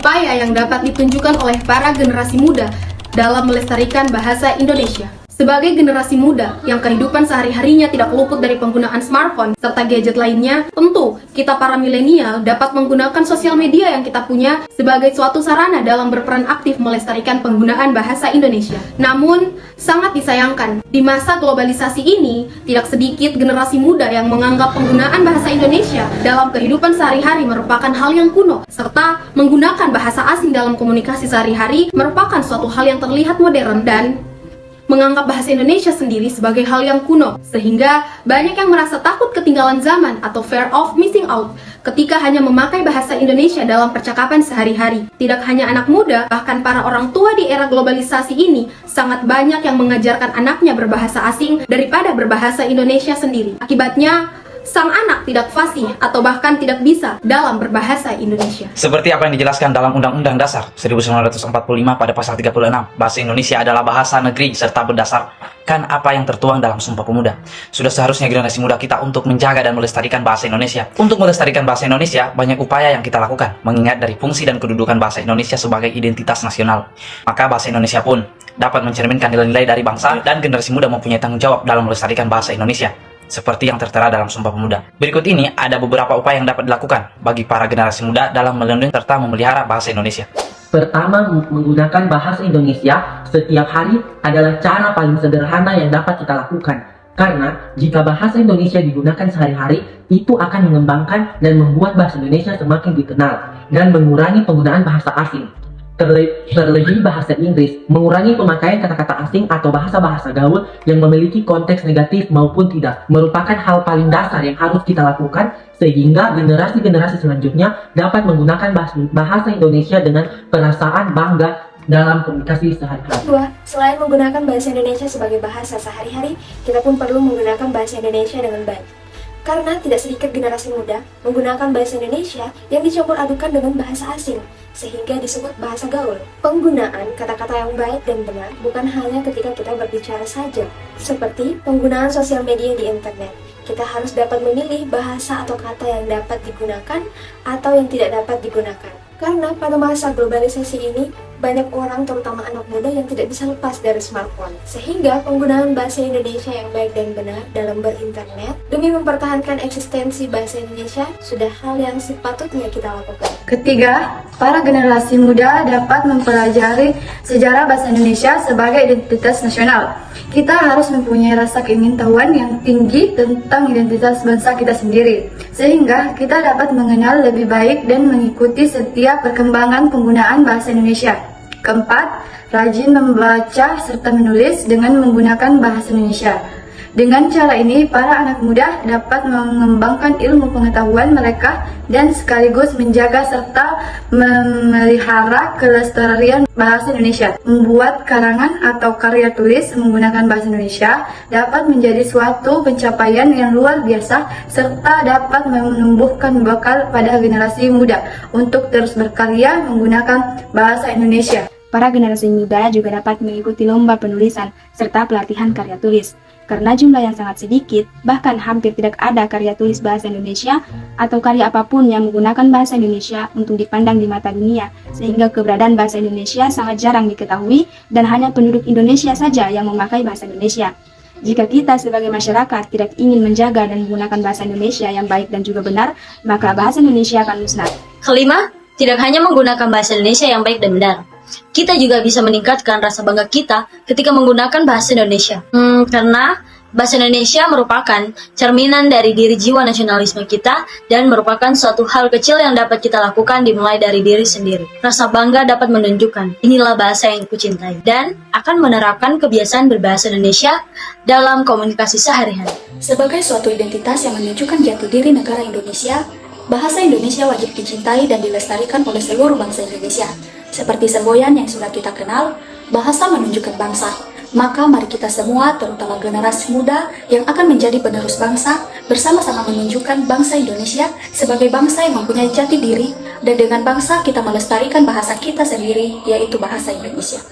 upaya yang dapat ditunjukkan oleh para generasi muda dalam melestarikan bahasa Indonesia. Sebagai generasi muda yang kehidupan sehari-harinya tidak luput dari penggunaan smartphone serta gadget lainnya, tentu kita para milenial dapat menggunakan sosial media yang kita punya sebagai suatu sarana dalam berperan aktif melestarikan penggunaan bahasa Indonesia. Namun, sangat disayangkan, di masa globalisasi ini, tidak sedikit generasi muda yang menganggap penggunaan bahasa Indonesia dalam kehidupan sehari-hari merupakan hal yang kuno, serta menggunakan bahasa asing dalam komunikasi sehari-hari merupakan suatu hal yang terlihat modern dan menganggap bahasa Indonesia sendiri sebagai hal yang kuno, sehingga banyak yang merasa takut ketinggalan zaman atau fear of missing out ketika hanya memakai bahasa Indonesia dalam percakapan sehari-hari. Tidak hanya anak muda, bahkan para orang tua di era globalisasi ini sangat banyak yang mengajarkan anaknya berbahasa asing daripada berbahasa Indonesia sendiri. Akibatnya, sang anak tidak fasih atau bahkan tidak bisa dalam berbahasa Indonesia. Seperti apa yang dijelaskan dalam Undang-Undang Dasar 1945 pada pasal 36, bahasa Indonesia adalah bahasa negeri serta berdasarkan apa yang tertuang dalam Sumpah Pemuda. Sudah seharusnya generasi muda kita untuk menjaga dan melestarikan bahasa Indonesia. Untuk melestarikan bahasa Indonesia, banyak upaya yang kita lakukan, mengingat dari fungsi dan kedudukan bahasa Indonesia sebagai identitas nasional. Maka bahasa Indonesia pun dapat mencerminkan nilai-nilai dari bangsa dan generasi muda mempunyai tanggung jawab dalam melestarikan bahasa Indonesia, seperti yang tertera dalam Sumpah Pemuda. Berikut ini ada beberapa upaya yang dapat dilakukan bagi para generasi muda dalam melindungi serta memelihara bahasa Indonesia. Pertama, menggunakan bahasa Indonesia setiap hari adalah cara paling sederhana yang dapat kita lakukan. Karena jika bahasa Indonesia digunakan sehari-hari, itu akan mengembangkan dan membuat bahasa Indonesia semakin dikenal dan mengurangi penggunaan bahasa asing. Terlebih bahasa Inggris, mengurangi pemakaian kata-kata asing atau bahasa-bahasa gaul yang memiliki konteks negatif maupun tidak, merupakan hal paling dasar yang harus kita lakukan sehingga generasi-generasi selanjutnya dapat menggunakan bahasa Indonesia dengan perasaan bangga dalam komunikasi sehari-hari. Kedua, selain menggunakan bahasa Indonesia sebagai bahasa sehari-hari, kita pun perlu menggunakan bahasa Indonesia dengan baik. Karena tidak sedikit generasi muda menggunakan bahasa Indonesia yang dicampur adukan dengan bahasa asing, sehingga disebut bahasa gaul. Penggunaan kata-kata yang baik dan benar bukan hanya ketika kita berbicara saja, seperti penggunaan sosial media di internet. Kita harus dapat memilih bahasa atau kata yang dapat digunakan atau yang tidak dapat digunakan. Karena pada masa globalisasi ini, banyak orang terutama anak muda yang tidak bisa lepas dari smartphone. Sehingga penggunaan bahasa Indonesia yang baik dan benar dalam berinternet demi mempertahankan eksistensi bahasa Indonesia sudah hal yang sepatutnya kita lakukan. Ketiga, para generasi muda dapat mempelajari sejarah bahasa Indonesia sebagai identitas nasional. Kita harus mempunyai rasa keingintahuan yang tinggi tentang identitas bangsa kita sendiri, sehingga kita dapat mengenal lebih baik dan mengikuti setiap perkembangan penggunaan bahasa Indonesia. Keempat, rajin membaca serta menulis dengan menggunakan bahasa Indonesia. Dengan cara ini, para anak muda dapat mengembangkan ilmu pengetahuan mereka dan sekaligus menjaga serta memelihara kelestarian bahasa Indonesia. Membuat karangan atau karya tulis menggunakan bahasa Indonesia dapat menjadi suatu pencapaian yang luar biasa serta dapat menumbuhkan bekal pada generasi muda untuk terus berkarya menggunakan bahasa Indonesia. Para generasi muda juga dapat mengikuti lomba penulisan serta pelatihan karya tulis. Karena jumlah yang sangat sedikit, bahkan hampir tidak ada karya tulis bahasa Indonesia atau karya apapun yang menggunakan bahasa Indonesia untuk dipandang di mata dunia, sehingga keberadaan bahasa Indonesia sangat jarang diketahui dan hanya penduduk Indonesia saja yang memakai bahasa Indonesia. Jika kita sebagai masyarakat tidak ingin menjaga dan menggunakan bahasa Indonesia yang baik dan juga benar, maka bahasa Indonesia akan musnah. Kelima, tidak hanya menggunakan bahasa Indonesia yang baik dan benar, kita juga bisa meningkatkan rasa bangga kita ketika menggunakan bahasa Indonesia. Karena bahasa Indonesia merupakan cerminan dari diri jiwa nasionalisme kita dan merupakan suatu hal kecil yang dapat kita lakukan dimulai dari diri sendiri. Rasa bangga dapat menunjukkan, inilah bahasa yang kucintai, dan akan menerapkan kebiasaan berbahasa Indonesia dalam komunikasi sehari-hari. Sebagai suatu identitas yang menunjukkan jati diri negara Indonesia, bahasa Indonesia wajib dicintai dan dilestarikan oleh seluruh bangsa Indonesia. Seperti semboyan yang sudah kita kenal, bahasa menunjukkan bangsa. Maka mari kita semua, terutama generasi muda yang akan menjadi penerus bangsa, bersama-sama menunjukkan bangsa Indonesia sebagai bangsa yang mempunyai jati diri, dan dengan bangsa kita melestarikan bahasa kita sendiri, yaitu bahasa Indonesia.